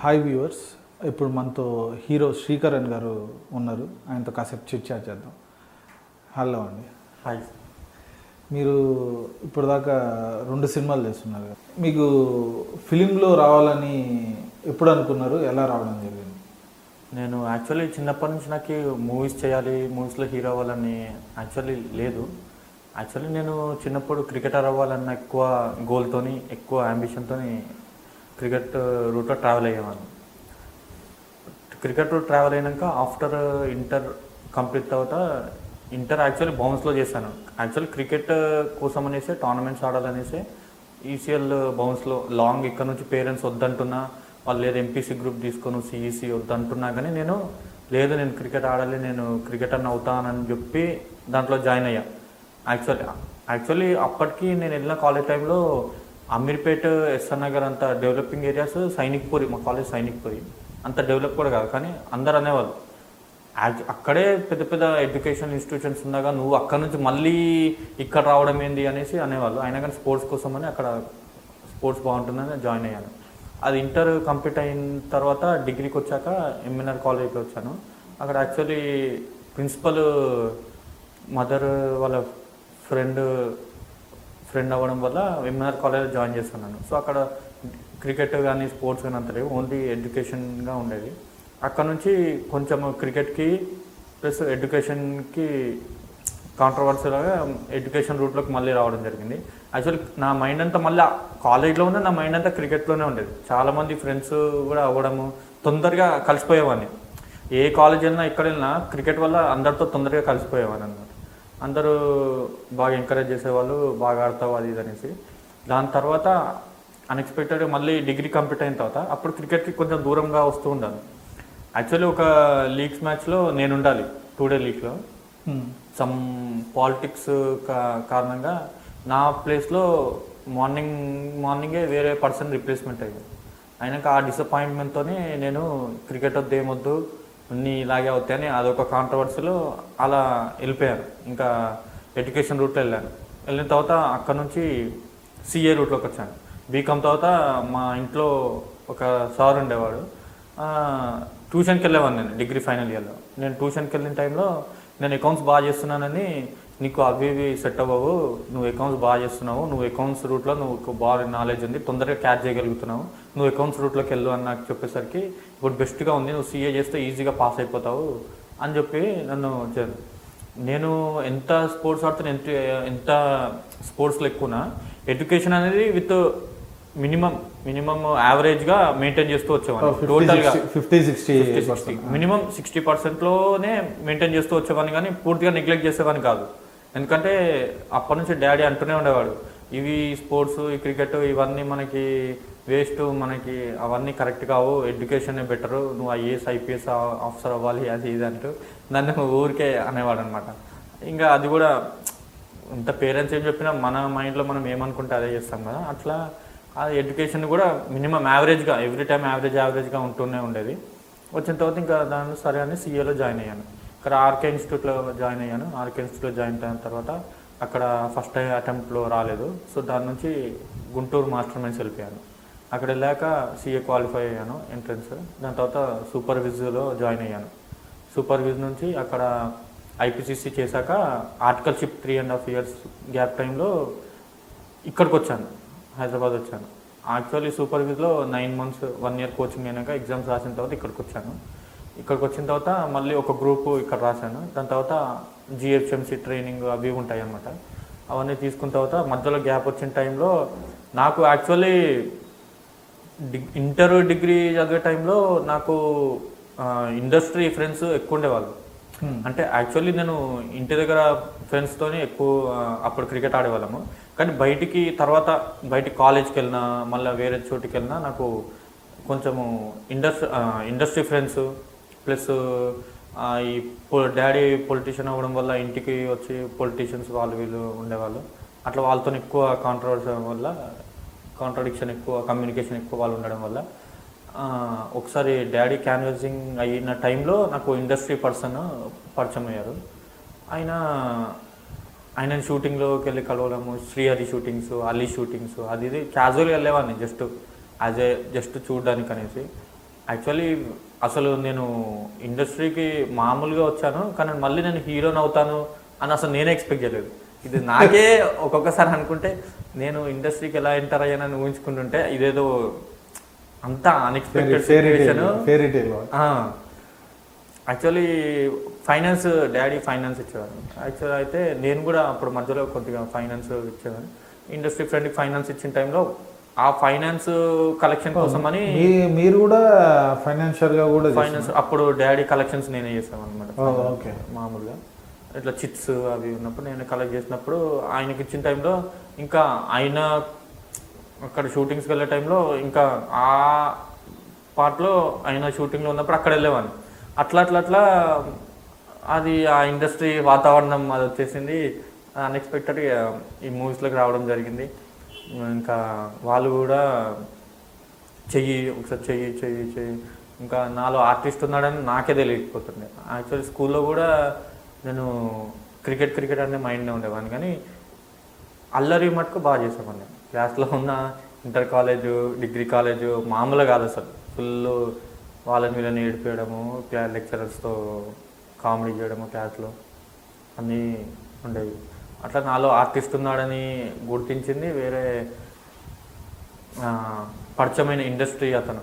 Hi viewers, ఇప్పుడు మనతో hero Srikaran గారు ఉన్నారు. ఆయనతో కాసేపు చిట్చాట్ చేద్దాం. హలో అండి. హాయ్. మీరు ఇప్పుడు దాకా 2 సినిమాలు చేస్తున్నారు కదా, మీకు ఫిలింలో రావాలని ఎప్పుడు అనుకున్నారు? ఎలా రావడం జరిగింది? నేను యాక్చువల్లీ చిన్నప్పటి నుంచి నాకు మూవీస్ చేయాలి, మూవీస్లో హీరో అవ్వాలని యాక్చువల్లీ లేదు. యాక్చువల్లీ నేను చిన్నప్పుడు క్రికెటర్ అవ్వాలన్న ఎక్కువ గోల్తోని, ఎక్కువ అంబిషన్తోని క్రికెట్ రూట్లో ట్రావెల్ అయ్యేవాడిని. క్రికెట్ రూట్ ట్రావెల్ అయినాక ఆఫ్టర్ ఇంటర్ కంప్లీట్ తర్వాత ఇంటర్ యాక్చువల్లీ బౌన్స్లో చేశాను. యాక్చువల్లీ క్రికెట్ కోసం అనేసి టోర్నమెంట్స్ ఆడాలనేసి ఈసీఎల్ బౌన్స్లో లాంగ్ ఇక్కడ నుంచి పేరెంట్స్ వద్దంటున్నా, వాళ్ళు లేదు ఎంపీసీ గ్రూప్ తీసుకొని సిఈసీ వద్దంటున్నా కానీ నేను క్రికెట్ ఆడాలి, నేను క్రికెటర్ అవుతానని చెప్పి దాంట్లో జాయిన్ అయ్యా. యాక్చువల్లీ అప్పటికి నేను వెళ్ళిన కాలేజ్ టైంలో అమీర్పేట్, ఎస్ఆర్ నగర్ అంత డెవలపింగ్ ఏరియాస్, సైనిక్పురి, మా కాలేజ్ సైనిక్పురి అంత డెవలప్ కూడా కాదు. కానీ అందరు అనేవాళ్ళు అక్కడే పెద్ద పెద్ద ఎడ్యుకేషన్ ఇన్స్టిట్యూషన్స్ ఉండగా నువ్వు అక్కడ నుంచి మళ్ళీ ఇక్కడ రావడం ఏంది అనేసి అనేవాళ్ళు. అయినా కానీ స్పోర్ట్స్ కోసం అని అక్కడ స్పోర్ట్స్ బాగుంటుందని జాయిన్ అయ్యాను. అది ఇంటర్ కంప్లీట్ అయిన తర్వాత డిగ్రీకి వచ్చాక ఎంఎన్ఆర్ కాలేజ్కి వచ్చాను. అక్కడ యాక్చువల్లీ ప్రిన్సిపల్ మదర్ వాళ్ళ ఫ్రెండ్ అవ్వడం వల్ల ఎంఎన్ఆర్ కాలేజ్లో జాయిన్ చేస్తున్నాను. సో అక్కడ క్రికెట్ కానీ స్పోర్ట్స్ కానీ అంత లేవు, ఓన్లీ ఎడ్యుకేషన్గా ఉండేది. అక్కడ నుంచి కొంచెం క్రికెట్కి ప్లస్ ఎడ్యుకేషన్కి కాంట్రవర్సీలాగా ఎడ్యుకేషన్ రూట్లోకి మళ్ళీ రావడం జరిగింది. యాక్చువల్లీ నా మైండ్ అంతా మళ్ళీ కాలేజ్లో ఉన్న నా మైండ్ అంతా క్రికెట్లోనే ఉండేది. చాలామంది ఫ్రెండ్స్ కూడా అవ్వడము, తొందరగా కలిసిపోయేవాడిని. ఏ కాలేజ్ వెళ్ళినా ఎక్కడ వెళ్ళినా క్రికెట్ వల్ల అందరితో తొందరగా కలిసిపోయేవాడిని అన్నమాట. అందరూ బాగా ఎంకరేజ్ చేసేవాళ్ళు, బాగా ఆడతావు అది ఇది అనేసి. దాని తర్వాత అన్ఎక్స్పెక్టెడ్గా మళ్ళీ డిగ్రీ కంప్లీట్ అయిన తర్వాత అప్పుడు క్రికెట్కి కొంచెం దూరంగా వస్తూ ఉండాలి. యాక్చువల్లీ ఒక లీగ్స్ మ్యాచ్లో నేను ఉండాలి, 2 డే లీగ్లో. సమ్ పాలిటిక్స్ కారణంగా నా ప్లేస్లో మార్నింగే వేరే పర్సన్ రిప్లేస్మెంట్ అయ్యింది. అయినాక ఆ డిసప్పాయింట్మెంట్తో నేను క్రికెట్ వద్దు, ఏమొద్దు, అన్నీ ఇలాగే అవుతాయని అదొక కాంట్రవర్సీలో అలా వెళ్ళిపోయాను. ఇంకా ఎడ్యుకేషన్ రూట్లో వెళ్ళిన తర్వాత అక్కడ నుంచి సిఏ రూట్లోకి వచ్చాను. బీకామ్ తర్వాత మా ఇంట్లో ఒక సార్ ఉండేవాడు, ట్యూషన్కి వెళ్ళేవాడిని. నేను డిగ్రీ ఫైనల్ ఇయర్లో నేను ట్యూషన్కి వెళ్ళిన టైంలో నేను అకౌంట్స్ బాగా చేస్తున్నానని, నీకు అవి ఇవి సెట్ అవ్వవు, నువ్వు అకౌంట్స్ బాగా చేస్తున్నావు, నువ్వు అకౌంట్స్ రూట్లో నువ్వు బాగా నాలెడ్జ్ ఉంది, తొందరగా క్యాచ్ చేయగలుగుతున్నావు, నువ్వు అకౌంట్స్ రూట్లోకి వెళ్ళు అని నాకు చెప్పేసరికి ఇప్పుడు బెస్ట్గా ఉంది, నువ్వు సీఏ చేస్తే ఈజీగా పాస్ అయిపోతావు అని చెప్పి నన్ను నేను ఎంత స్పోర్ట్స్ ఆడుతున్నా, ఎంత స్పోర్ట్స్లో ఎక్కువనా ఎడ్యుకేషన్ అనేది విత్ మినిమం యావరేజ్గా మెయింటైన్ చేస్తూ వచ్చేవాడిని. టోటల్గా 50-60 మినిమం 60%లోనే మెయింటైన్ చేస్తూ వచ్చేవాడిని, కానీ పూర్తిగా నెగ్లెక్ట్ చేసేవాడిని కాదు. ఎందుకంటే అప్పటి నుంచి డాడీ అంటూనే ఉండేవాడు, ఇవి స్పోర్ట్స్, ఈ క్రికెట్ ఇవన్నీ మనకి వేస్ట్, మనకి అవన్నీ కరెక్ట్ కావు, ఎడ్యుకేషన్ బెటరు, నువ్వు ఐఏఎస్ ఐపీఎస్ ఆఫీసర్ అవ్వాలి అది ఇది అంటూ నన్ను ఊరికే అనేవాడు అనమాట. ఇంకా అది కూడా ఇంత పేరెంట్స్ ఏం చెప్పినా మన మైండ్లో మనం ఏమనుకుంటే అదే చేస్తాం కదా, అట్లా ఆ ఎడ్యుకేషన్ కూడా మినిమం యావరేజ్గా ఎవ్రీ టైం యావరేజ్గా ఉంటూనే ఉండేది. వచ్చిన తర్వాత ఇంకా దానిలో సరే అని సీఏలో జాయిన్ అయ్యాను. ఇక్కడ ఆర్కే ఇన్స్టిట్యూట్లో జాయిన్ అయ్యాను. ఆర్కే ఇన్స్టిట్యూట్లో జాయిన్ అయిన తర్వాత అక్కడ ఫస్ట్ అటెంప్ట్లో రాలేదు. సో దాని నుంచి గుంటూరు మాస్టర్ మైన్స్ వెళ్ళిపోయాను. అక్కడ వెళ్ళాక సీఏ క్వాలిఫై అయ్యాను ఎంట్రన్స్. దాని తర్వాత సూపర్విజ్లో జాయిన్ అయ్యాను. సూపర్విజ్ నుంచి అక్కడ ఐపీసీసీ చేశాక ఆర్టికల్షిప్ 3.5 years గ్యాప్ టైంలో ఇక్కడికి వచ్చాను, హైదరాబాద్ వచ్చాను. యాక్చువల్లీ సూపర్విజ్లో 9 months 1 year కోచింగ్ అయినాక ఎగ్జామ్స్ రాసిన తర్వాత ఇక్కడికి వచ్చాను. ఇక్కడికి వచ్చిన తర్వాత మళ్ళీ ఒక గ్రూప్ ఇక్కడ రాశాను. దాని తర్వాత జిహెచ్ఎంసీ ట్రైనింగ్ అవి ఉంటాయి అన్నమాట. అవన్నీ తీసుకున్న తర్వాత మధ్యలో గ్యాప్ వచ్చిన టైంలో నాకు యాక్చువల్లీ ఇంటర్ డిగ్రీ చదివే టైంలో నాకు ఇండస్ట్రీ ఫ్రెండ్స్ ఎక్కువ ఉండేవాళ్ళు. అంటే యాక్చువల్లీ నేను ఇంటి దగ్గర ఫ్రెండ్స్తోని ఎక్కువ అప్పుడు క్రికెట్ ఆడేవాళ్ళము. కానీ బయటికి కాలేజ్కి వెళ్ళినా, మళ్ళీ వేరే చోటుకి వెళ్ళినా నాకు కొంచెము ఇండస్ట్రీ ఫ్రెండ్స్ ప్లస్ ఈ డాడీ పొలిటీషియన్ అవ్వడం వల్ల ఇంటికి వచ్చి పొలిటీషియన్స్ వాళ్ళు వీళ్ళు ఉండేవాళ్ళు. అట్లా వాళ్ళతో ఎక్కువ కాంట్రడిక్షన్ ఎక్కువ, కమ్యూనికేషన్ ఎక్కువ వాళ్ళు ఉండడం వల్ల ఒకసారి డాడీ క్యాన్వాసింగ్ అయిన టైంలో నాకు ఇండస్ట్రీ పర్సన్ పరిచయం అయ్యారు. ఆయన షూటింగ్లోకి వెళ్ళి కలవడము, శ్రీహరి షూటింగ్స్, అలీ షూటింగ్స్, అది ఇది క్యాజువల్గా వెళ్ళేవాడిని జస్ట్ చూడడానికి అనేసి. యాక్చువల్లీ అసలు నేను ఇండస్ట్రీకి మామూలుగా వచ్చాను, కానీ మళ్ళీ నేను హీరోని అవుతాను అని అసలు నేనే ఎక్స్పెక్ట్ చేయలేదు. ఇది నాకే ఒక్కొక్కసారి అనుకుంటే నేను ఇండస్ట్రీకి ఎలా ఎంటర్ అయ్యానని ఊహించుకుంటుంటే ఇదేదో అంతా unexpected situation. Actually finance daddy finance ఇచ్చేవారు. యాక్చువల్ అయితే నేను కూడా అప్పుడు మధ్యలో కొద్దిగా ఫైనాన్స్ ఇచ్చేవారు. ఇండస్ట్రీ ఫ్రెండ్కి ఫైనాన్స్ ఇచ్చిన టైంలో ఆ ఫైనాన్స్ కలెక్షన్ కోసం అని మీరు కూడా ఫైనాన్షియల్గా కూడా ఫైనాన్స్ అప్పుడు డాడీ కలెక్షన్స్ నేనే చేసాను అనమాట. ఓకే. మామూలుగా ఇట్లా చిట్స్ అవి ఉన్నప్పుడు నేను కలెక్ట్ చేసినప్పుడు ఆయనకి ఇచ్చిన టైంలో ఇంకా ఆయన అక్కడ షూటింగ్స్కి వెళ్ళే టైంలో ఇంకా ఆ పార్ట్లో ఆయన షూటింగ్లో ఉన్నప్పుడు అక్కడ వెళ్ళేవాడిని. అట్లా అట్లా అట్లా అది ఆ ఇండస్ట్రీ వాతావరణం అది వచ్చేసింది. అన్ఎక్స్పెక్టెడ్గా ఈ మూవీస్లోకి రావడం జరిగింది. ఇంకా వాళ్ళు కూడా ఒకసారి చెయ్యి ఇంకా నాలో ఆర్టిస్ట్ ఉన్నాడని నాకే తెలియకపోతుండే. యాక్చువల్లీ స్కూల్లో కూడా నేను క్రికెట్ అనే మైండ్నే ఉండేవాడిని, కానీ అల్లరి మటుకు బాగా చేసేవాడిని. క్లాస్లో ఉన్న ఇంటర్ కాలేజు, డిగ్రీ కాలేజు మామూలుగా కాదు అసలు. ఫుల్ వాళ్ళని వీళ్ళని ఏడిపోయడము, లెక్చరర్స్తో కామెడీ చేయడము క్లాస్లో అన్నీ ఉండేవి. అట్లా నాలో ఆర్టిస్ట్ ఉన్నాడని గుర్తించింది వేరే పరిచయమైన ఇండస్ట్రీ అతను.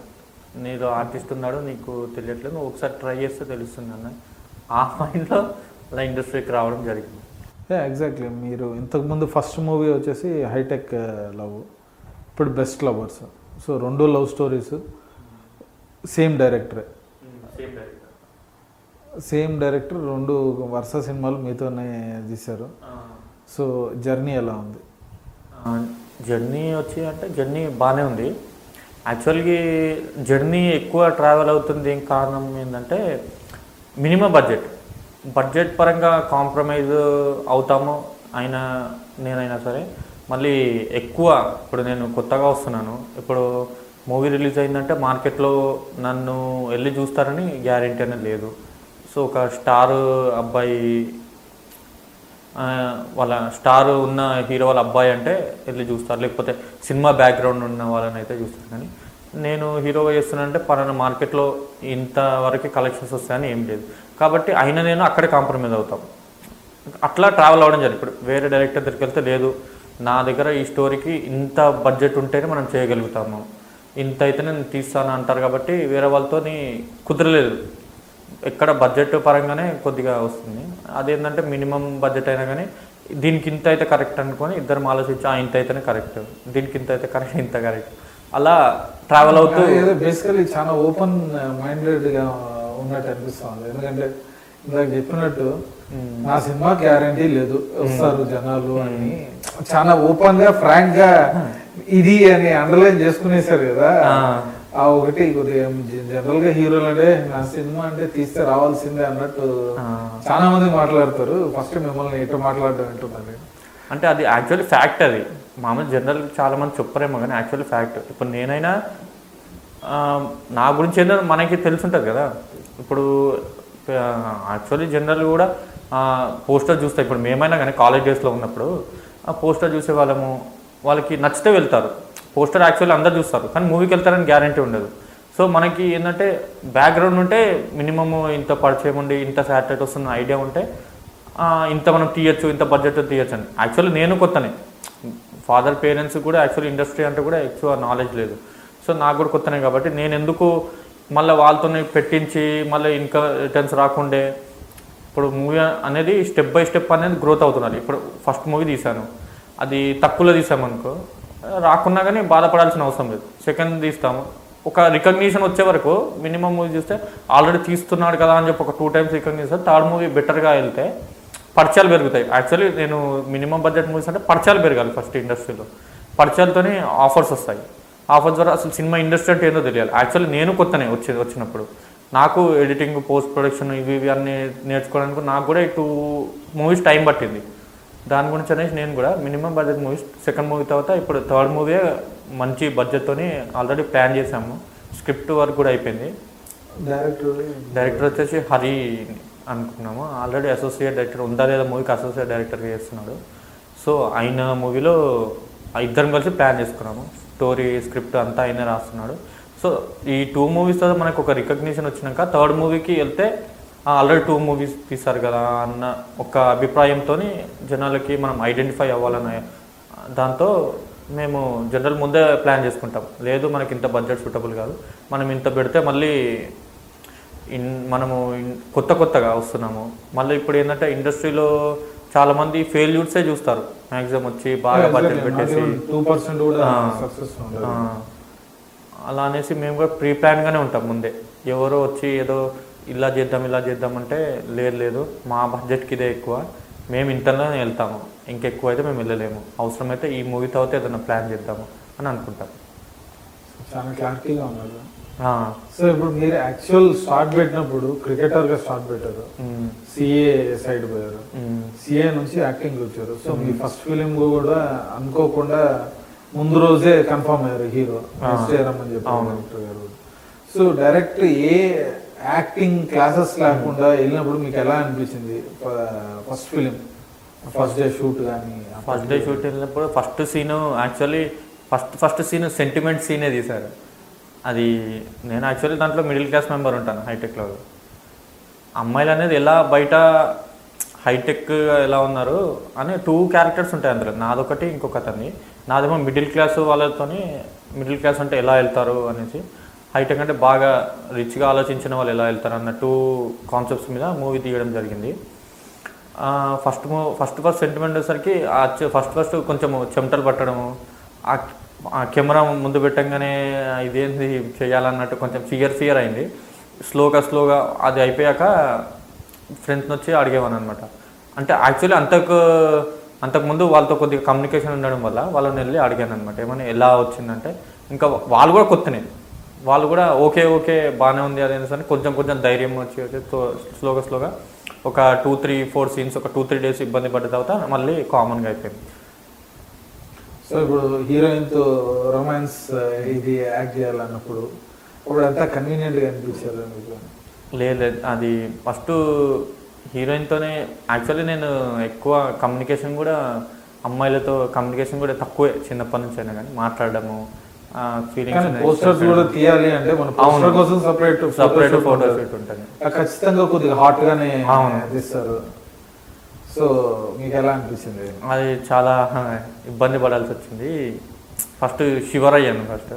నీలో ఆర్టిస్ట్ ఉన్నాడు, నీకు తెలియట్లేదు, నువ్వు ఒకసారి ట్రై చేస్తే తెలుస్తుంది అన్న ఆ మైండ్లో అలా ఇండస్ట్రీకి రావడం జరిగింది. ఎగ్జాక్ట్లీ. మీరు ఇంతకుముందు ఫస్ట్ మూవీ వచ్చేసి హైటెక్ లవ్, ఇప్పుడు best lovers. So 2 love stories, same director 2 వరుస సినిమాలు మీతోనే తీశారు. సో జర్నీ ఎలా ఉంది? జర్నీ జర్నీ బాగానే ఉంది. యాక్చువల్గా జర్నీ ఎక్కువ ట్రావెల్ అవుతుంది కారణం ఏంటంటే మినిమం బడ్జెట్ పరంగా కాంప్రమైజ్ అవుతాము నేనైనా సరే. మళ్ళీ ఎక్కువ ఇప్పుడు నేను కొత్తగా వస్తున్నాను, ఇప్పుడు మూవీ రిలీజ్ అయిందంటే మార్కెట్లో నన్ను వెళ్ళి చూస్తారని గ్యారెంటీ అనేది లేదు. సో ఒక స్టార్ అబ్బాయి వాళ్ళ స్టార్ ఉన్న హీరో వాళ్ళ అబ్బాయి అంటే వెళ్ళి చూస్తారు, లేకపోతే సినిమా బ్యాక్గ్రౌండ్ ఉన్న వాళ్ళని అయితే చూస్తారు. కానీ నేను హీరోగా చేస్తున్నానంటే పలానా మార్కెట్లో ఇంతవరకు కలెక్షన్స్ వస్తాయని ఏం లేదు, కాబట్టి నేను అక్కడే కాంప్రమైజ్ అవుతాం. అట్లా ట్రావెల్ అవ్వడం జరిగింది. ఇప్పుడు వేరే డైరెక్టర్ దగ్గరికి వెళ్తే లేదు, నా దగ్గర ఈ స్టోరీకి ఇంత బడ్జెట్ ఉంటేనే మనం చేయగలుగుతాము, ఇంత అయితే నేను తీస్తాను అంటారు. కాబట్టి వేరే వాళ్ళతో కుదరలేదు. ఎక్కడ బడ్జెట్ పరంగానే కొద్దిగా వస్తుంది. అదేంటంటే మినిమం బడ్జెట్ అయినా కానీ దీనికి ఇంత అయితే కరెక్ట్ అనుకొని ఇద్దరం ఆలోచించి ఇంత అయితేనే కరెక్ట్, దీనికి ఇంత అయితే కరెక్ట్, ఇంత కరెక్ట్, అలా ట్రావెల్ అవుతూ బేసికలీ చాలా ఓపెన్ మైండెడ్గా ఉన్నట్టు అనిపిస్తుంది. ఎందుకంటే ఇందాక చెప్పినట్టు నా సినిమా గ్యారంటీ లేదు, వస్తారు జనాలు అని చాలా ఓపెన్ గా ఫ్రాంక్ గా ఇది అని అండర్లైన్ చేసుకునేసారు కదా. ఆ ఒకటి కొద్దిగా జనరల్ గా హీరోలు అంటే నా సినిమా అంటే తీస్తే రావాల్సిందే అన్నట్టు చాలా మంది మాట్లాడతారు. ఫస్ట్ మిమ్మల్ని ఎటు మాట్లాడడం అంటున్నారు అంటే అది యాక్చువల్లీ ఫ్యాక్ట్. అది మామూలు జనరల్ చాలా మంది చెప్పరేమో కానీ యాక్చువల్లీ ఫ్యాక్ట్. ఇప్పుడు నేనైనా నా గురించి ఏంటో మనకి తెలుసుంటుంది కదా. ఇప్పుడు యాక్చువల్లీ జనరల్ కూడా పోస్టర్ చూస్తే, ఇప్పుడు మేమైనా కానీ కాలేజ్ డేస్లో ఉన్నప్పుడు ఆ పోస్టర్ చూసే వాళ్ళకి నచ్చితే వెళ్తారు. పోస్టర్ యాక్చువల్లీ అందరు చూస్తారు, కానీ మూవీకి వెళ్తారని గ్యారంటీ ఉండదు. సో మనకి ఏంటంటే బ్యాక్గ్రౌండ్ ఉంటే మినిమమ్ ఇంత పరిచయం ఉండి ఇంత శాటిలైట్ వస్తున్న ఐడియా ఉంటే ఇంత మనం తీయచ్చు, ఇంత బడ్జెట్ తీయచ్చు అని. యాక్చువల్లీ నేను కొత్తనే, ఫాదర్ పేరెంట్స్ కూడా యాక్చువల్లీ ఇండస్ట్రీ అంటే కూడా ఎక్కువ నాలెడ్జ్ లేదు. సో నాకు కూడా కొత్తనే కాబట్టి నేను ఎందుకు మళ్ళీ వాళ్ళతోనే పెట్టించి మళ్ళీ ఇంకా రిటర్న్స్ రాకుండే. ఇప్పుడు మూవీ అనేది స్టెప్ బై స్టెప్ అనేది గ్రోత్ అవుతున్నది. ఇప్పుడు ఫస్ట్ మూవీ తీశాను, అది తక్కువలో తీసామనుకో రాకున్నా కానీ బాధపడాల్సిన అవసరం లేదు. సెకండ్ తీస్తాము, ఒక రికగ్నిషన్ వచ్చే వరకు మినిమం మూవీ చూస్తే ఆల్రెడీ తీస్తున్నాడు కదా అని చెప్పి ఒక 2 times రికగ్నిషన్, థర్డ్ మూవీ బెటర్గా వెళ్తే పరిచయాలు పెరుగుతాయి. యాక్చువల్లీ నేను మినిమం బడ్జెట్ మూవీస్ అంటే పరిచయాలు పెరగాలి. ఫస్ట్ ఇండస్ట్రీలో పరిచయాలతోనే ఆఫర్స్ వస్తాయి. ఆఫర్స్ ద్వారా అసలు సినిమా ఇండస్ట్రీ అంటే ఏందో తెలియాలి. యాక్చువల్లీ నేను కొత్తనే వచ్చినప్పుడు నాకు ఎడిటింగ్, పోస్ట్ ప్రొడక్షన్ ఇవి అన్నీ నేర్చుకోవడానికి నాకు కూడా 2 movies టైం పట్టింది. దాని గురించి అనేసి నేను కూడా minimum budget movies, second movie తర్వాత ఇప్పుడు థర్డ్ మూవీ మంచి బడ్జెట్తో ఆల్రెడీ ప్లాన్ చేసాము. స్క్రిప్ట్ వర్క్ కూడా అయిపోయింది. డైరెక్టర్ వచ్చేసి హరి అనుకున్నాము. ఆల్రెడీ అసోసియేట్ డైరెక్టర్ ఉందా లేదా మూవీకి అసోసియేట్ డైరెక్టర్గా చేస్తున్నాడు. సో ఆయన మూవీలో ఇద్దరం కలిసి ప్లాన్ చేసుకున్నాము. స్టోరీ స్క్రిప్ట్ అంతా ఆయనే రాస్తున్నాడు. సో ఈ 2 మూవీస్ తర్వాత మనకు ఒక రికగ్నిషన్ వచ్చినాక థర్డ్ మూవీకి వెళ్తే ఆల్రెడీ 2 మూవీస్ తీస్తారు కదా అన్న ఒక అభిప్రాయంతో జనాలకి మనం ఐడెంటిఫై అవ్వాలన్న దాంతో మేము జనరల్ ముందే ప్లాన్ చేసుకుంటాం. లేదు మనకి ఇంత బడ్జెట్ సూటబుల్ కాదు, మనం ఇంత పెడితే మళ్ళీ మనము కొత్తగా వస్తున్నాము. మళ్ళీ ఇప్పుడు ఏంటంటే ఇండస్ట్రీలో చాలామంది ఫెయిల్యూర్సే చూస్తారు మ్యాక్సిమం వచ్చి బాగా బడ్జెట్ పెట్టేసి 2% కూడా సక్సెస్ ఉండదు. అలా అనేసి మేము కూడా ప్రీ ప్లాన్గానే ఉంటాం ముందే. ఎవరో వచ్చి ఏదో ఇలా చేద్దాం అంటే లేదు మా బడ్జెట్కి ఇదే ఎక్కువ, మేము ఇంతలోనే వెళ్తాము, ఇంకెక్కువ అయితే మేము వెళ్ళలేము, అవసరమైతే ఈ మూవీ తర్వాత ఏదైనా ప్లాన్ చేద్దాము అని అనుకుంటాం. చాలా క్లారిటీగా ఉన్నారు. సో ఇప్పుడు మీరు యాక్చువల్ స్టార్ట్ పెట్టినప్పుడు క్రికెటర్గా స్టార్ట్ పెట్టారు, సిఏ సైడ్ పోయారు, సిఏ నుంచి యాక్టింగ్ వచ్చారు. సో మీ ఫస్ట్ ఫిలిం కూడా అనుకోకుండా ముందు రోజే కన్ఫర్మ్ అయ్యారు హీరో అని చెప్పారు. సో డైరెక్ట్ ఏ యాక్టింగ్ క్లాసెస్ లేకుండా వెళ్ళినప్పుడు మీకు ఎలా అనిపించింది? First film first day shoot కానీ? ఫస్ట్ డే షూట్ వెళ్ళినప్పుడు ఫస్ట్ సీన్ సెంటిమెంట్ సీనే తీశారు. అది నేను యాక్చువల్లీ దాంట్లో మిడిల్ క్లాస్ మెంబర్ ఉంటాను హైటెక్లో. అమ్మాయిలు అనేది ఎలా బయట హైటెక్ ఎలా ఉన్నారు అనే 2 క్యారెక్టర్స్ ఉంటాయి అందులో, నాదొకటి ఇంకొకతని. నాదేమో మిడిల్ క్లాస్ వాళ్ళతోని, మిడిల్ క్లాస్ అంటే ఎలా వెళ్తారు అనేసి, హైటెక్ అంటే బాగా రిచ్గా ఆలోచించిన వాళ్ళు ఎలా వెళ్తారు అన్న 2 కాన్సెప్ట్స్ మీద మూవీ తీయడం జరిగింది. ఫస్ట్ సెంటిమెంట్ వచ్చేసరికి ఫస్ట్ కొంచెం చెమటలు పట్టడము, ఆ కెమెరా ముందు పెట్టంగానే ఇదేంది చేయాలన్నట్టు కొంచెం ఫియర్ అయింది. స్లోగా అది అయిపోయాక ఫ్రెండ్స్ వచ్చి అడిగేవాను అనమాట. అంటే యాక్చువల్లీ అంతకుముందు వాళ్ళతో కొద్దిగా కమ్యూనికేషన్ ఉండడం వల్ల వాళ్ళని వెళ్ళి అడిగాను అనమాట, ఏమన్నా ఎలా వచ్చిందంటే. ఇంకా వాళ్ళు కూడా కొత్తనే, వాళ్ళు కూడా ఓకే బాగానే ఉంది అదేసరి కొంచెం ధైర్యం వచ్చి స్లోగా ఒక 2-3-4 సీన్స్ ఒక 2-3 డేస్ ఇబ్బంది పడ్డ తర్వాత మళ్ళీ కామన్గా అయిపోయింది. సో ఇప్పుడు హీరోయిన్తో రొమాన్స్ ఇది యాక్ట్ చేయాలన్నప్పుడు ఇప్పుడు అంతా కన్వీనియంట్గా అనిపించారు మీకు? లేదు, అది ఫస్ట్ హీరోయిన్తోనే. యాక్చువల్లీ నేను ఎక్కువ కమ్యూనికేషన్ కూడా అమ్మాయిలతో కమ్యూనికేషన్ కూడా తక్కువే చిన్నప్పటి నుంచి అయినా కానీ, మాట్లాడడము పోస్టర్స్ కూడా తీయాలి అంటే మన పోస్టర్ కోసం సెపరేట్ ఫోటో షూట్ ఉంటుంది, ఖచ్చితంగా కొద్దిగా హాట్ గానే తీస్తారు. సో మీకు ఎలా అనిపించింది? అది చాలా ఇబ్బంది పడాల్సి వచ్చింది. ఫస్ట్ షివర్ అయ్యాను. ఫస్ట్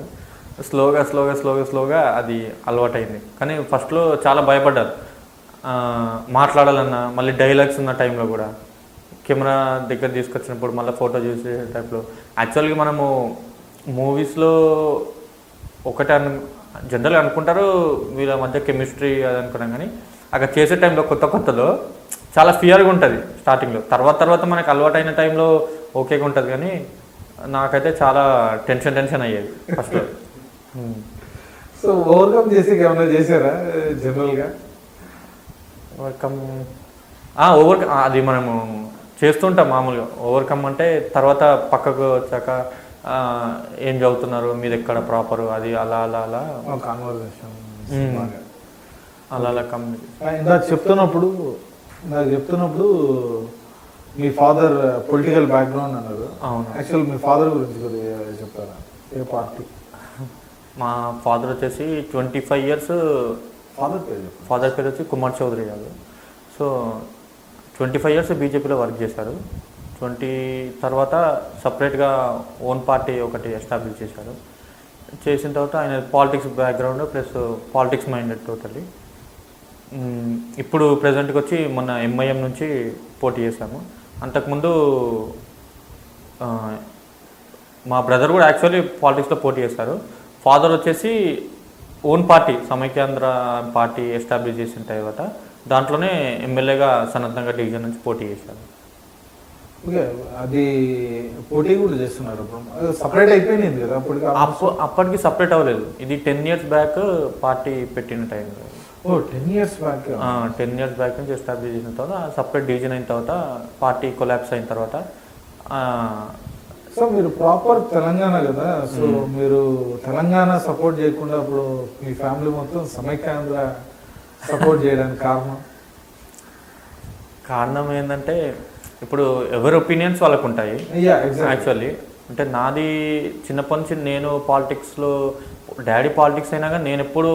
స్లోగా అది అలవాటైంది. కానీ ఫస్ట్లో చాలా భయపడ్డారు మాట్లాడాలన్నా. మళ్ళీ డైలాగ్స్ ఉన్న టైంలో కూడా కెమెరా దగ్గర తీసుకొచ్చినప్పుడు మళ్ళీ ఫోటో చూసే టైప్లో. యాక్చువల్గా మనము మూవీస్లో ఒకటే జనరల్గా అనుకుంటారు వీళ్ళ మధ్య కెమిస్ట్రీ అది అనుకున్నాం, కానీ అక్కడ చేసే టైంలో కొత్తలో చాలా ఫియర్గా ఉంటుంది స్టార్టింగ్లో. తర్వాత మనకు అలవాటైన టైంలో ఓకేగా ఉంటుంది, కానీ నాకైతే చాలా టెన్షన్ అయ్యేది ఫస్ట్లో. సో ఓవర్కమ్ చేసి ఏమైనా చేశారా జనరల్గా? ఓవర్కమ్ అది మనము చేస్తుంటాం మామూలుగా. ఓవర్కమ్ అంటే తర్వాత పక్కకు వచ్చాక ఏం చదువుతున్నారు, మీరు ఎక్కడ ప్రాపరు, అది అలా కాన్వర్సేషన్ అలా కమ్యూనికేషన్. ఇందాక చెప్తున్నప్పుడు మీ ఫాదర్ పొలిటికల్ బ్యాక్గ్రౌండ్ అన్నారు. అవును. యాక్చువల్ మీ ఫాదర్ గురించి కొద్దిగా చెప్తారా? ఏ పార్టీ? మా ఫాదర్ వచ్చేసి 25 years. ఫాదర్ పేరు వచ్చి కుమార్ చౌదరి గారు. సో 25 years బీజేపీలో వర్క్ చేశారు. 20 తర్వాత సపరేట్గా ఓన్ పార్టీ ఒకటి ఎస్టాబ్లిష్ చేశారు. చేసిన తర్వాత ఆయన politics background plus politics minded totally. ఇప్పుడు ప్రజెంట్కి వచ్చి మొన్న ఎంఐఎం నుంచి పోటీ చేశాము. అంతకుముందు మా బ్రదర్ కూడా యాక్చువల్లీ పాలిటిక్స్లో పోటీ చేశారు. ఫాదర్ వచ్చేసి own party Samaikyandhra party establish చేసిన తర్వాత దాంట్లోనే ఎమ్మెల్యేగా సన్నద్ధంగా డివిజన్ నుంచి పోటీ చేశారు. ఓకే, అది పోటీ కూడా చేస్తున్నారు. సపరేట్ అయిపోయింది కదా అప్పటికి సపరేట్ అవ్వలేదు. ఇది 10 years బ్యాక్ పార్టీ పెట్టిన time. 10 years back 10 years back నుంచి ఎస్టాబ్లిష్ చేసిన తర్వాత సపరేట్ డివిజన్ అయిన తర్వాత పార్టీ కొలాప్స్ అయిన తర్వాత. సో మీరు ప్రాపర్ తెలంగాణ కదా, సో మీరు తెలంగాణ సపోర్ట్ చేయకుండా ఇప్పుడు మీ ఫ్యామిలీ మొత్తం సమైక్యాంధ్ర సపోర్ట్ చేయడానికి కారణం ఏంటంటే ఇప్పుడు ఎవరి ఒపీనియన్స్ వాళ్ళకు ఉంటాయి. యాక్చువల్లీ అంటే నాది చిన్నప్పటి నుంచి నేను పాలిటిక్స్లో, డాడీ పాలిటిక్స్ అయినా కానీ నేను ఎప్పుడు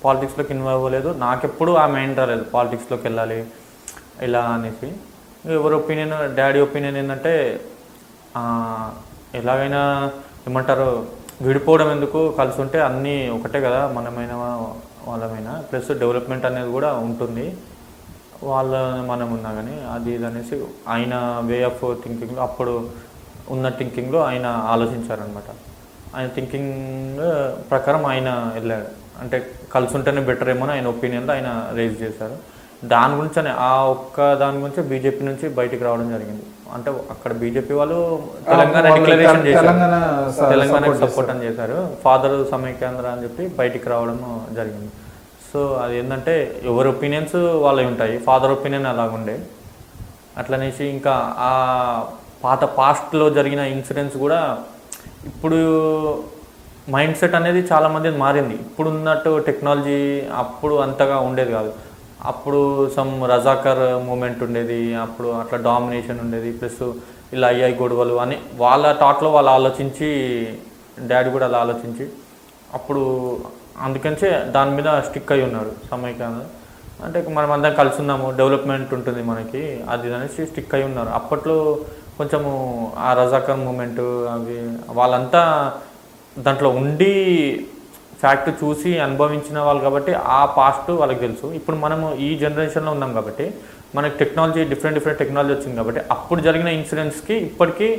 పాలిటిక్స్లోకి ఇన్వాల్వ్ అవ్వలేదు. నాకెప్పుడు ఆ మైండ్ రాలేదు పాలిటిక్స్లోకి వెళ్ళాలి ఇలా అనేసి. ఎవరి ఒపీనియన్, డాడీ ఒపీనియన్ ఏంటంటే ఎలాగైనా ఏమంటారు, విడిపోవడం ఎందుకు, కలిసి ఉంటే అన్నీ ఒకటే కదా, మనమైన వాళ్ళమైనా, ప్లస్ డెవలప్మెంట్ అనేది కూడా ఉంటుంది వాళ్ళ మనం ఉన్నా కానీ అది ఇది అనేసి ఆయన వే ఆఫ్ థింకింగ్లో, అప్పుడు ఉన్న థింకింగ్లో ఆయన ఆలోచించారనమాట. ఆయన థింకింగ్ ప్రకారం ఆయన వెళ్ళాడు. అంటే కలిసి ఉంటేనే బెటర్ ఏమో ఆయన ఒపీనియన్లో ఆయన రేజ్ చేశారు. దాని గురించి ఆ ఒక్క దాని గురించి బీజేపీ నుంచి బయటికి రావడం జరిగింది. అంటే అక్కడ బీజేపీ వాళ్ళు తెలంగాణ డిక్లరేషన్ చేశారు, తెలంగాణకి సపోర్ట్ అని చేశారు, ఫాదర్ సమైక్యాంధ్ర అని చెప్పి బయటికి రావడం జరిగింది. సో అది ఏంటంటే ఎవరి ఒపీనియన్స్ వాళ్ళవి ఉంటాయి, ఫాదర్ ఒపీనియన్ అలాగుండే అట్లనేసి. ఇంకా ఆ పాస్ట్లో జరిగిన ఇన్సిడెంట్స్ కూడా ఇప్పుడు మైండ్ సెట్ అనేది చాలామంది మారింది. ఇప్పుడు ఉన్నట్టు టెక్నాలజీ అప్పుడు అంతగా ఉండేది కాదు. అప్పుడు సమ్ రజాకర్ మూమెంట్ ఉండేది, అప్పుడు అట్లా డామినేషన్ ఉండేది, ప్లస్ ఇలా అయ్యాయి గొడవలు అని వాళ్ళ థాట్లో వాళ్ళు ఆలోచించి, డాడీ కూడా అలా ఆలోచించి అప్పుడు అందుకనిచే దాని మీద స్టిక్ అయి ఉన్నాడు సమైక్యాంధ్ర. అంటే మనం అందరం కలిసి ఉన్నాము, డెవలప్మెంట్ ఉంటుంది మనకి, అది అనేసి స్టిక్ అయి ఉన్నారు. అప్పట్లో కొంచెము ఆ రజాకర్ మూమెంట్ అవి వాళ్ళంతా దాంట్లో ఉండి ఫ్యాక్ట్ చూసి అనుభవించిన వాళ్ళు కాబట్టి ఆ పాస్ట్ వాళ్ళకి తెలుసు. ఇప్పుడు మనము ఈ జనరేషన్లో ఉన్నాం కాబట్టి మనకి టెక్నాలజీ, డిఫరెంట్ టెక్నాలజీ వచ్చింది కాబట్టి అప్పుడు జరిగిన ఇన్సిడెంట్స్కి ఇప్పటికీ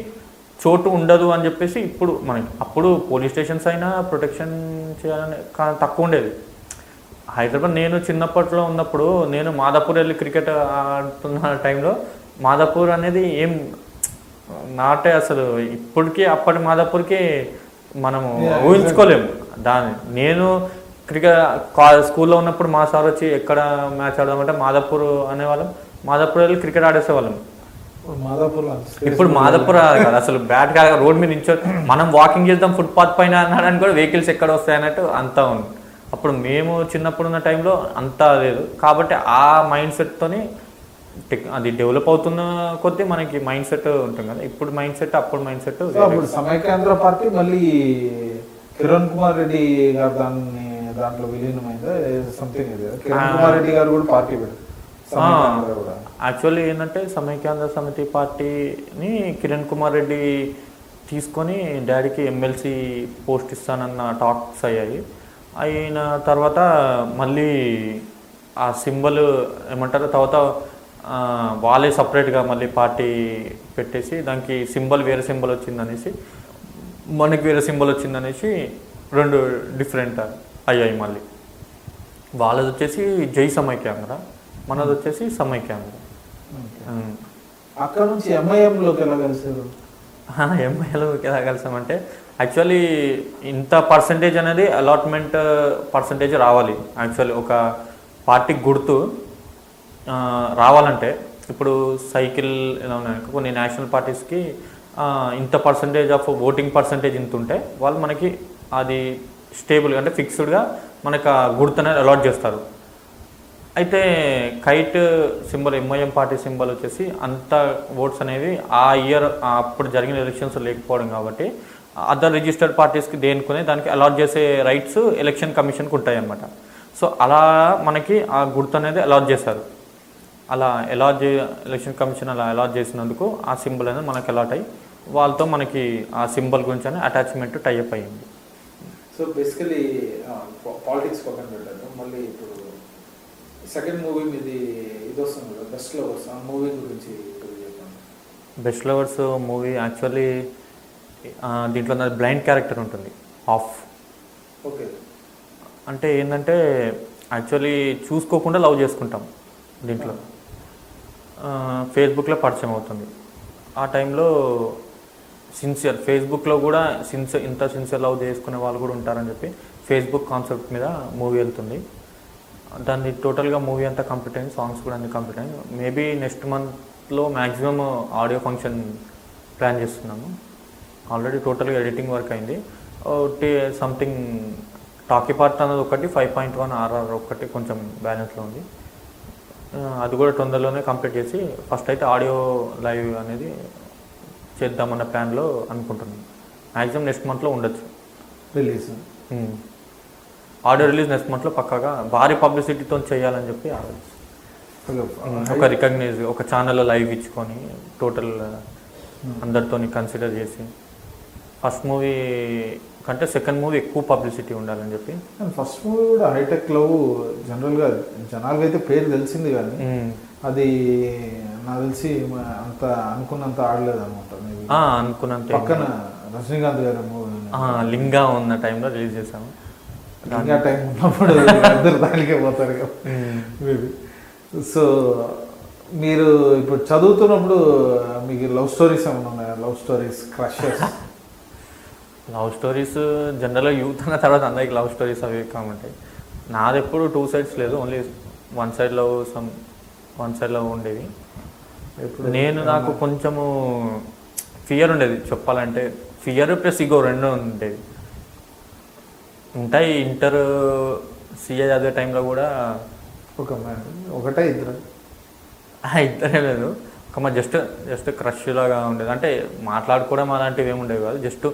చోటు ఉండదు అని చెప్పేసి ఇప్పుడు మనకి, అప్పుడు పోలీస్ స్టేషన్స్ అయినా ప్రొటెక్షన్ చేయాలని తక్కువ ఉండేది. హైదరాబాద్ నేను చిన్నప్పట్లో ఉన్నప్పుడు నేను మాదాపూర్ వెళ్ళి క్రికెట్ ఆడుతున్న టైంలో మాదాపూర్ అనేది ఏం నాటే అసలు, ఇప్పటికీ అప్పటి మాదాపూర్కి మనము ఊహించుకోలేము దాన్ని. నేను స్కూల్లో ఉన్నప్పుడు మా సార్ వచ్చి ఎక్కడ మ్యాచ్ ఆడదామంటే మాదాపూర్ అనేవాళ్ళం, మాదాపూర్ వెళ్ళి క్రికెట్ ఆడేసేవాళ్ళం. ఇప్పుడు మాదాపూర్ కాదు అసలు, బ్యాట్ కాదు, రోడ్ మీద నించో మనం వాకింగ్ చేద్దాం ఫుట్పాత్ పైన అన్నాడని కూడా వెహికల్స్ ఎక్కడ వస్తాయన్నట్టు అంతా ఉంది. అప్పుడు మేము చిన్నప్పుడు ఉన్న టైంలో అంతా లేదు కాబట్టి ఆ మైండ్ సెట్తోని అది డెవలప్ అవుతున్న కొద్దీ మనకి మైండ్ సెట్ ఉంటుంది కదా. ఇప్పుడు మైండ్ సెట్, అప్పుడు మైండ్ సెట్. అప్పుడు సమైక్యాంధ్ర పార్టీ మళ్ళీ కిరణ్ కుమార్ రెడ్డి గారు దాంట్లో విలీనమైందా సంథింగ్ ఇది. కిరణ్ కుమార్ రెడ్డి గారు కూడా పార్టీ పెట్టారు. యాక్చువల్లీ ఏంటంటే సమైక్యాంధ్ర సమితి పార్టీని కిరణ్ కుమార్ రెడ్డి తీసుకొని డాడీకి ఎమ్మెల్సీ పోస్ట్ ఇస్తానన్న టాక్స్ అయ్యాయి. అయిన తర్వాత మళ్ళీ ఆ సింబల్ ఏమంటారు, తర్వాత వాళ్ళే సపరేట్గా మళ్ళీ పార్టీ పెట్టేసి దానికి సింబల్ వేరే సింబల్ వచ్చిందనేసి, మనకి వేరే సింబల్ వచ్చిందనేసి రెండు డిఫరెంట్ అయ్యాయి. మళ్ళీ వాళ్ళది వచ్చేసి జై సమైక్యాంధ్ర, మనది వచ్చేసి సమైక్యాంధ్ర. అక్కడ నుంచి ఎంఐఎంలోకి ఎలా కలిసారు? ఎంఐఎంలోకి ఎలా కలిసామంటే యాక్చువల్లీ ఇంత పర్సంటేజ్ అనేది అలాట్మెంట్ పర్సంటేజ్ రావాలి. యాక్చువల్లీ ఒక పార్టీ గుర్తు రావాలంటే ఇప్పుడు సైకిల్ ఎలా ఉన్నాయి, కొన్ని నేషనల్ పార్టీస్కి ఇంత పర్సంటేజ్ ఆఫ్ ఓటింగ్ పర్సంటేజ్ ఇంత ఉంటే వాళ్ళు మనకి అది స్టేబుల్గా అంటే ఫిక్స్డ్గా మనకు ఆ గుర్తు అనేది అలాట్ చేస్తారు. అయితే kite symbol, MIM party symbol వచ్చేసి అంత ఓట్స్ అనేవి ఆ ఇయర్ అప్పుడు జరిగిన ఎలక్షన్స్ లేకపోవడం కాబట్టి అదర్ రిజిస్టర్డ్ పార్టీస్కి దేనికొని దానికి అలాట్ చేసే రైట్స్ ఎలక్షన్ కమిషన్కి ఉంటాయి అన్నమాట. సో అలా మనకి ఆ గుర్తు అనేది అలాట్ చేశారు. అలా ఎలక్షన్ కమిషన్ అలా అలాట్ చేసినందుకు ఆ సింబల్ అనేది మనకి అలాట్ అయ్యి వాళ్ళతో మనకి ఆ సింబల్ గురించి అని అటాచ్మెంట్ టైఅప్ అయ్యింది. సో బేసికలీ పాలిటిక్స్ పక్కన పెట్టారు. మళ్ళీ ఇప్పుడు సెకండ్ మూవీ ఇది వస్తుంది కదా, బెస్ట్ లవర్స్, ఆ మూవీ గురించి చెప్పండి. బెస్ట్ లవర్స్ మూవీ యాక్చువల్లీ దీంట్లో నా బ్లైండ్ క్యారెక్టర్ ఉంటుంది ఆఫ్. ఓకే. అంటే ఏంటంటే యాక్చువల్లీ చూసుకోకుండా లవ్ చేసుకుంటాం. దీంట్లో ఫేస్బుక్లో పరిచయం అవుతుంది. ఆ టైంలో సిన్సియర్, ఫేస్బుక్లో కూడా ఇంత సిన్సియర్ లవ్ చేసుకునే వాళ్ళు కూడా ఉంటారని చెప్పి ఫేస్బుక్ కాన్సెప్ట్ మీద మూవీ వెళ్తుంది. దాన్ని టోటల్గా మూవీ అంతా కంప్లీట్ అయింది, సాంగ్స్ కూడా అన్ని కంప్లీట్ అయింది. మేబీ నెక్స్ట్ మంత్లో మ్యాక్సిమం ఆడియో ఫంక్షన్ ప్లాన్ చేస్తున్నాము. ఆల్రెడీ టోటల్గా ఎడిటింగ్ వర్క్ అయింది. సంథింగ్ టాకీ పార్ట్ అనేది ఒకటి, 5.1 RR ఒకటి కొంచెం బ్యాలెన్స్లో ఉంది. అది కూడా తొందరలోనే కంప్లీట్ చేసి ఫస్ట్ అయితే ఆడియో లైవ్ అనేది చేద్దామన్న ప్లాన్లో అనుకుంటున్నాను. మ్యాక్సిమం నెక్స్ట్ మంత్లో ఉండొచ్చు రిలీజ్. ఆడియో రిలీజ్ నెక్స్ట్ మంత్లో పక్కాగా భారీ పబ్లిసిటీతో చేయాలని చెప్పి ఒక రికగ్నైజ్ ఒక ఛానల్లో లైవ్ ఇచ్చుకొని టోటల్ అందరితో కన్సిడర్ చేసి ఫస్ట్ మూవీ కంటే సెకండ్ మూవీ ఎక్కువ పబ్లిసిటీ ఉండాలని చెప్పి. ఫస్ట్ మూవీ కూడా హైటెక్ లవ్ జనరల్గా జనాలకి అయితే పేరు తెలిసింది కానీ అది నాకు తెలిసి అంత అనుకున్నంత ఆడలేదు అనమాట. అనుకున్నంత పక్కన రజనీకాంత్ గారి మూవీ లింగా ఉన్న టైంలో రిలీజ్ చేసాము. లింగా టైం ఉన్నప్పుడు అందరు దానికే పోతారు కదా మేబీ. సో మీరు ఇప్పుడు చదువుతున్నప్పుడు మీకు లవ్ స్టోరీస్ ఏమైనా ఉన్నాయా? Love stories, crushes? Love stories జనరల్గా యూత్ అన్న తర్వాత అందరికి లవ్ స్టోరీస్ అవి కామంటాయి. నాది ఎప్పుడు 2 sides లేదు, only 1 side love, one side love ఉండేది. నేను నాకు కొంచెము ఫియర్ ఉండేది చెప్పాలంటే, ఫియర్ ప్లస్ ఇగో రెండు ఉండేది ఉంటాయి. ఇంటర్ సిఏ చదివే టైంలో కూడా ఒకటే ఇద్దరే లేదు, ఒక జస్ట్ క్రష్ లాగా ఉండేది. అంటే మాట్లాడుకోవడం అలాంటివి ఏమి ఉండేవి కాదు. జస్ట్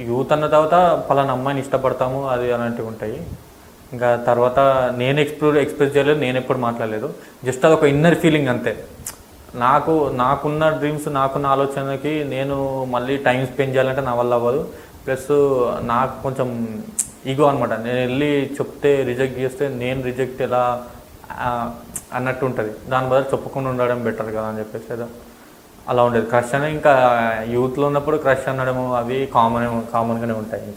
యూత్ అన్న తర్వాత పలానా అమ్మాయిని ఇష్టపడతాము అది అలాంటివి ఉంటాయి. ఇంకా తర్వాత నేను ఎక్స్ప్రెస్ చేయలేదు, నేను ఎప్పుడు మాట్లాడలేదు. జస్ట్ అదొక ఇన్నర్ ఫీలింగ్ అంతే. నాకున్న డ్రీమ్స్, నాకున్న ఆలోచనకి నేను మళ్ళీ టైం స్పెండ్ చేయాలంటే నా వల్ల అవ్వదు. ప్లస్ నాకు కొంచెం ఈగో అనమాట. నేను వెళ్ళి చెప్తే రిజెక్ట్ చేస్తే నేను రిజెక్ట్ ఎలా అన్నట్టు ఉంటుంది. దాని బదులు చెప్పకుండా ఉండడం బెటర్ కదా అని చెప్పేసి అలా ఉండేది. క్రష్ అని ఇంకా యూత్లో ఉన్నప్పుడు క్రష్ అనడము అవి కామన్గానే ఉంటాయి.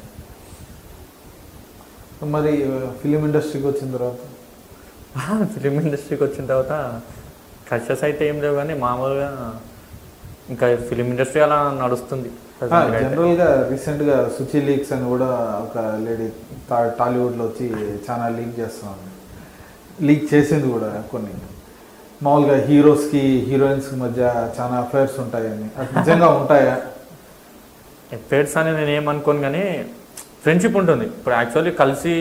ఇంకా మరి ఫిలిం ఇండస్ట్రీకి వచ్చిన తర్వాత క్రషెస్ అయితే ఏం లేవు, కానీ మామూలుగా ఇంకా ఫిలిం ఇండస్ట్రీ అలా నడుస్తుంది. జనరల్గా రీసెంట్గా సుచి లీక్స్ అని కూడా ఒక లేడీ టాలీవుడ్లో వచ్చి చాలా లీక్ చేసింది కూడా. కొన్ని మామూలుగా హీరోస్కి హీరోయిన్స్కి మధ్య చాలా అఫైర్స్ ఉంటాయని, నిజంగా ఉంటాయా? అఫైర్స్ అని నేను ఏమనుకోను, కానీ ఫ్రెండ్షిప్ ఉంటుంది. ఇప్పుడు యాక్చువల్లీ కలిసి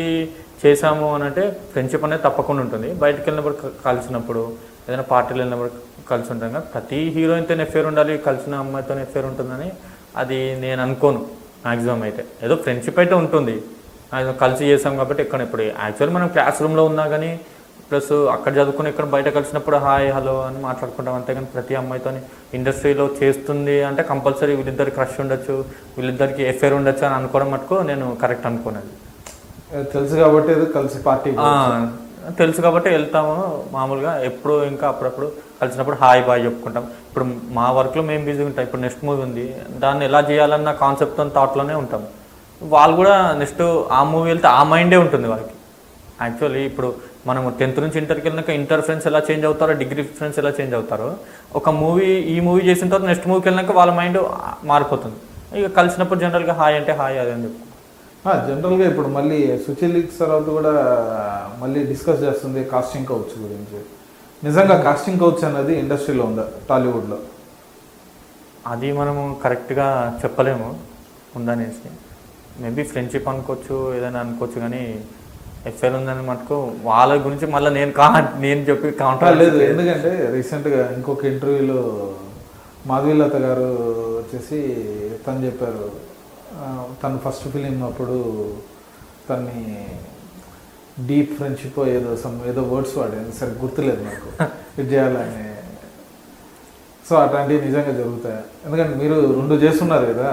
చేసాము అని అంటే ఫ్రెండ్షిప్ అనేది తప్పకుండా ఉంటుంది. బయటకు వెళ్ళినప్పుడు కలిసినప్పుడు, ఏదైనా పార్టీలు వెళ్ళినప్పుడు కలిసి ఉంటాం కదా. ప్రతి హీరోయిన్తో ఎఫైర్ ఉండాలి, కలిసిన అమ్మాయితో ఎఫైర్ ఉంటుందని అది నేను అనుకోను. మ్యాక్సిమం అయితే ఏదో ఫ్రెండ్షిప్ అయితే ఉంటుంది, కలిసి చేసాం కాబట్టి. ఇప్పుడు యాక్చువల్లీ మనం క్లాస్ రూమ్లో ఉన్నా కానీ ప్లస్ అక్కడ చదువుకుని ఇక్కడ బయట కలిసినప్పుడు హాయ్ హలో అని మాట్లాడుకుంటాం అంతే. కానీ ప్రతి అమ్మాయితో ఇండస్ట్రీలో చేస్తుంది అంటే కంపల్సరీ వీళ్ళిద్దరికి క్రష్ ఉండొచ్చు, వీళ్ళిద్దరికి ఎఫైర్ ఉండొచ్చు అని అనుకోవడం మటుకు నేను కరెక్ట్ అనుకోనది. తెలుసు కాబట్టి కలిసి పార్టీ తెలుసు కాబట్టి వెళ్తాము మామూలుగా. ఎప్పుడు ఇంకా అప్పుడప్పుడు కలిసినప్పుడు హాయ్ బాయ్ చెప్పుకుంటాం. ఇప్పుడు మా వర్క్లో మేము బిజీగా ఉంటాం. ఇప్పుడు నెక్స్ట్ మూవీ ఉంది, దాన్ని ఎలా చేయాలన్న కాన్సెప్ట్తో థాట్లోనే ఉంటాం. వాళ్ళు కూడా నెక్స్ట్ ఆ మూవీ వెళ్తే ఆ మైండే ఉంటుంది వాళ్ళకి. యాక్చువల్లీ ఇప్పుడు మనము 10th నుంచి ఇంటర్కి వెళ్ళినాక ఇంటర్ ఫ్రెండ్స్ ఎలా చేంజ్ అవుతారో, డిగ్రీ ఫ్రెండ్స్ ఎలా చేంజ్ అవుతారో, ఒక ఈ మూవీ చేసిన తర్వాత నెక్స్ట్ మూవీకి వెళ్ళినాక వాళ్ళ మైండ్ మారిపోతుంది. ఇక కలిసినప్పుడు జనరల్గా హాయ్ అంటే హాయ్ అదే అని చెప్పు. జనరల్గా ఇప్పుడు మళ్ళీ సుచి లీక్స్ తర్వాత కూడా మళ్ళీ డిస్కస్ చేస్తుంది కాస్టింగ్ కౌచ్ గురించి. నిజంగా కాస్టింగ్ కౌచ్ అనేది ఇండస్ట్రీలో ఉందా టాలీవుడ్లో? అది మనము కరెక్ట్గా చెప్పలేము ఉందనేసి. మేబీ ఫ్రెండ్షిప్ అనుకోవచ్చు, ఏదైనా అనుకోవచ్చు, కానీ ఎఫ్ఐఆర్ ఉందని మటుకు వాళ్ళ గురించి మళ్ళీ నేను చెప్పి కౌంటర్ లేదు. ఎందుకంటే రీసెంట్గా ఇంకొక ఇంటర్వ్యూలో మాధవీలత గారు వచ్చేసి తను చెప్పారు, తను ఫస్ట్ ఫిలిం అప్పుడు తన్ని డీప్ ఫ్రెండ్షిప్ ఏదో వర్డ్స్ వాడాను, సరే గుర్తులేదు నాకు, ఇది చేయాలని. సో అట్లాంటివి నిజంగా జరుగుతాయి? ఎందుకంటే మీరు 2 చేస్తున్నారు కదా.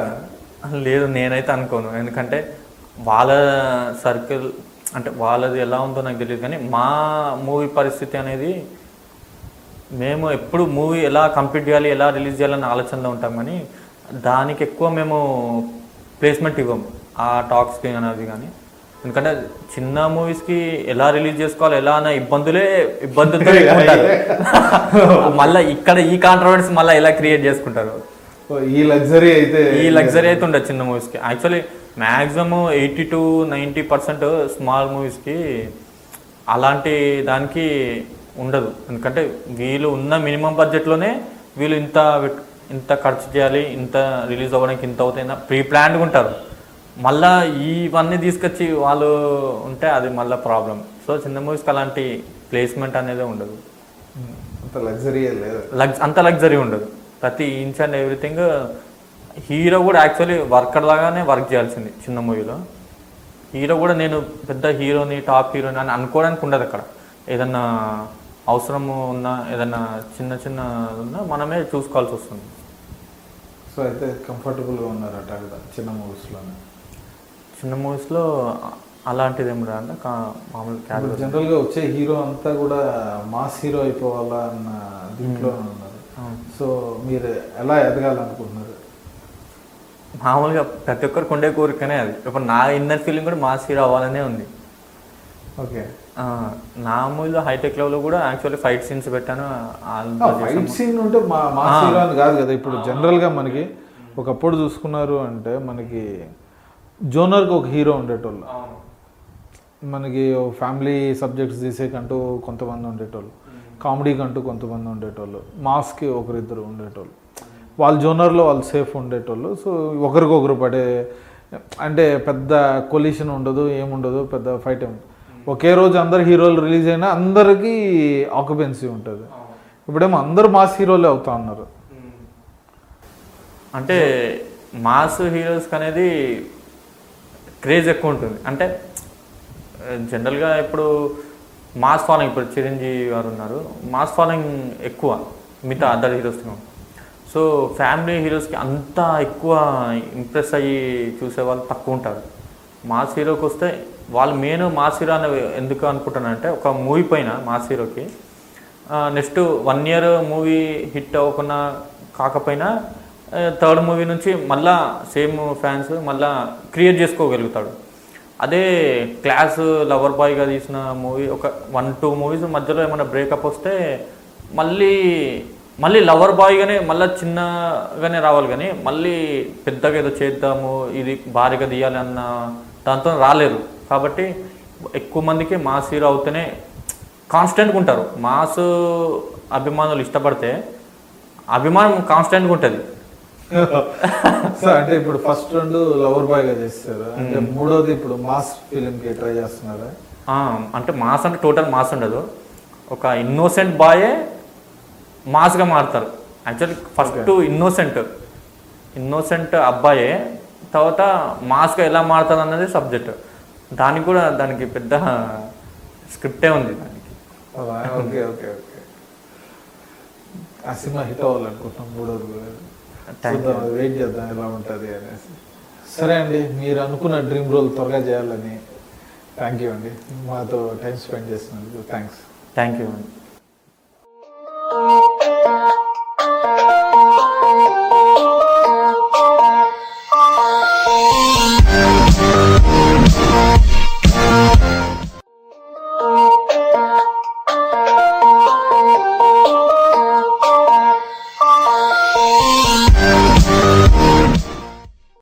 లేదు, నేనైతే అనుకోను. ఎందుకంటే వాళ్ళ సర్కిల్ అంటే వాళ్ళది ఎలా ఉందో నాకు తెలియదు, కానీ మా మూవీ పరిస్థితి అనేది మేము ఎప్పుడు మూవీ ఎలా కంప్లీట్ చేయాలి, ఎలా రిలీజ్ చేయాలన్న ఆలోచనలో ఉంటాం. కానీ దానికి ఎక్కువ మేము ప్లేస్మెంట్ ఇవ్వము ఆ టాక్స్కి అనేది. కానీ ఎందుకంటే చిన్న మూవీస్కి ఎలా రిలీజ్ చేసుకోవాలి, ఎలా అన్న ఇబ్బందులతో ఉంటారు. మళ్ళీ ఇక్కడ ఈ కాంట్రవర్సీ మళ్ళీ ఎలా క్రియేట్ చేసుకుంటారు. ఈ లగ్జరీ అయితే ఉండదు చిన్న మూవీస్కి. యాక్చువల్లీ మ్యాక్సిమం 80 to 90% స్మాల్ మూవీస్కి అలాంటి దానికి ఉండదు. ఎందుకంటే వీళ్ళు ఉన్న మినిమం బడ్జెట్లోనే వీళ్ళు ఇంత ఖర్చు చేయాలి, ఇంత రిలీజ్ అవ్వడానికి ఇంత అవుతాయి, ప్రీ ప్లాన్డ్గా ఉంటారు. మళ్ళీ ఇవన్నీ తీసుకొచ్చి వాళ్ళు ఉంటే అది మళ్ళీ ప్రాబ్లం. సో చిన్న మూవీస్కి అలాంటి ప్లేస్మెంట్ అనేది ఉండదు, అంత లగ్జరీ లేదు, అంత లగ్జరీ ఉండదు. ప్రతి ఇంచ్ అండ్ ఎవ్రీథింగ్ హీరో కూడా యాక్చువల్లీ వర్కర్ లాగానే వర్క్ చేయాల్సింది చిన్న మూవీలో. హీరో కూడా నేను పెద్ద హీరోని, టాప్ హీరోని అని అనుకోవడానికి ఉండదు అక్కడ. ఏదన్నా అవసరము ఉన్నా, ఏదన్నా చిన్న చిన్న ఉన్నా మనమే చూసుకోవాల్సి వస్తుంది. సో అయితే కంఫర్టబుల్గా ఉన్నారట కదా చిన్న మూవీస్లోనే? చిన్న మూవీస్లో అలాంటిది ఏమి రాదు, మామూలు క్యాజువల్. జనరల్గా వచ్చే హీరో అంతా కూడా మాస్ హీరో అయిపోవాలా అన్న దీంట్లో ఉన్నారు. సో మీరు ఎలా ఎదగాలనుకుంటున్నారు? మామూలుగా ప్రతి ఒక్కరికి ఉండే కోరికనే అది. ఇప్పుడు నా ఇన్నర్ ఫీలింగ్ కూడా మాస్ హీరో అవ్వాలనే ఉంది. ఓకే. నా మూవీలో హైటెక్ లెవెల్లో కూడా యాక్చువల్లీ ఫైట్ సీన్స్ పెట్టాను. ఫైట్ సీన్ ఉంటే మాస్ హీరో అని కాదు కదా. ఇప్పుడు జనరల్గా మనకి ఒకప్పుడు చూసుకున్నారు అంటే మనకి జోనర్కి ఒక హీరో ఉండేటోళ్ళు, మనకి ఫ్యామిలీ సబ్జెక్ట్స్ తీసేకంటూ కొంతమంది ఉండేటోళ్ళు, కామెడీకి అంటూ కొంతమంది ఉండేటోళ్ళు, మాస్కి ఒకరిద్దరు ఉండేటోళ్ళు, వాళ్ళ జోనర్లో వాళ్ళు సేఫ్ ఉండేటోళ్ళు. సో ఒకరికొకరు పడే అంటే పెద్ద కొలిషన్ ఉండదు, ఏముండదు, పెద్ద ఫైట్ ఏమి. ఒకే రోజు అందరు హీరోలు రిలీజ్ అయినా అందరికీ ఆక్యుపెన్సీ ఉంటుంది. ఇప్పుడేమో అందరు మాస్ హీరోలే అవుతా ఉన్నారు. అంటే మాస్ హీరోస్కి అనేది క్రేజ్ ఎక్కువ ఉంటుంది. అంటే జనరల్గా ఇప్పుడు మాస్ ఫాలోయింగ్, ఇప్పుడు చిరంజీవి గారు ఉన్నారు, మాస్ ఫాలోయింగ్ ఎక్కువ మిగతా అదర్ హీరోస్కి. సో ఫ్యామిలీ హీరోస్కి అంత ఎక్కువ ఇంప్రెస్ అయ్యి చూసేవాళ్ళు తక్కువ ఉంటారు. మాస్ హీరోకి వస్తే వాళ్ళు మెయిన్ మాస్ హీరో అని ఎందుకు అనుకుంటానంటే, ఒక మూవీ పైన మాస్ హీరోకి నెక్స్ట్ 1 year మూవీ హిట్ అవ్వకుండా కాకపోయినా థర్డ్ మూవీ నుంచి మళ్ళా సేమ్ ఫ్యాన్స్ మళ్ళా క్రియేట్ చేసుకోగలుగుతాడు. అదే క్లాస్ లవర్ బాయ్గా తీసిన మూవీ ఒక 1-2 మూవీస్ మధ్యలో ఏమైనా బ్రేకప్ వస్తే మళ్ళీ లవర్ బాయ్గానే మళ్ళీ చిన్నగానే రావాలి, కానీ మళ్ళీ పెద్దగా ఏదో చేద్దాము, ఇది భారీగా తీయాలి అన్న దాంతో రాలేరు. కాబట్టి ఎక్కువ మందికి మాస్ హీరో అవుతేనే కాన్స్టెంట్గా ఉంటారు. మాస్ అభిమానులు ఇష్టపడితే అభిమానం కాన్స్టెంట్గా ఉంటుంది. సో అంటే ఇప్పుడు ఫస్ట్ 2 లవర్ బాయ్గా చేస్తారు, అంటే మూడోది ఇప్పుడు మాస్ ఫిలింకి ట్రై చేస్తున్నారా? అంటే మాస్ అంటే టోటల్ మాస్ ఉండదు, ఒక ఇన్నోసెంట్ బాయే మాస్గా మారుతారు. యాక్చువల్లీ ఫస్ట్ ఇన్నోసెంట్ అబ్బాయే తర్వాత మాస్గా ఎలా మారుతుంది అన్నది సబ్జెక్ట్. దానికి పెద్ద స్క్రిప్టే ఉంది దానికి. Okay okay okay. ఆ సినిమా హిట్ అవ్వాలనుకుంటున్నాం, మూడోది వెయిట్ చేద్దాం ఎలా ఉంటుంది అనేసి. సరే అండి, మీరు అనుకున్న డ్రీమ్ రోల్ త్వరగా చేయాలని. థ్యాంక్ యూ అండి, మాతో టైం స్పెండ్ చేసినందుకు. థ్యాంక్స్. థ్యాంక్ యూ అండి.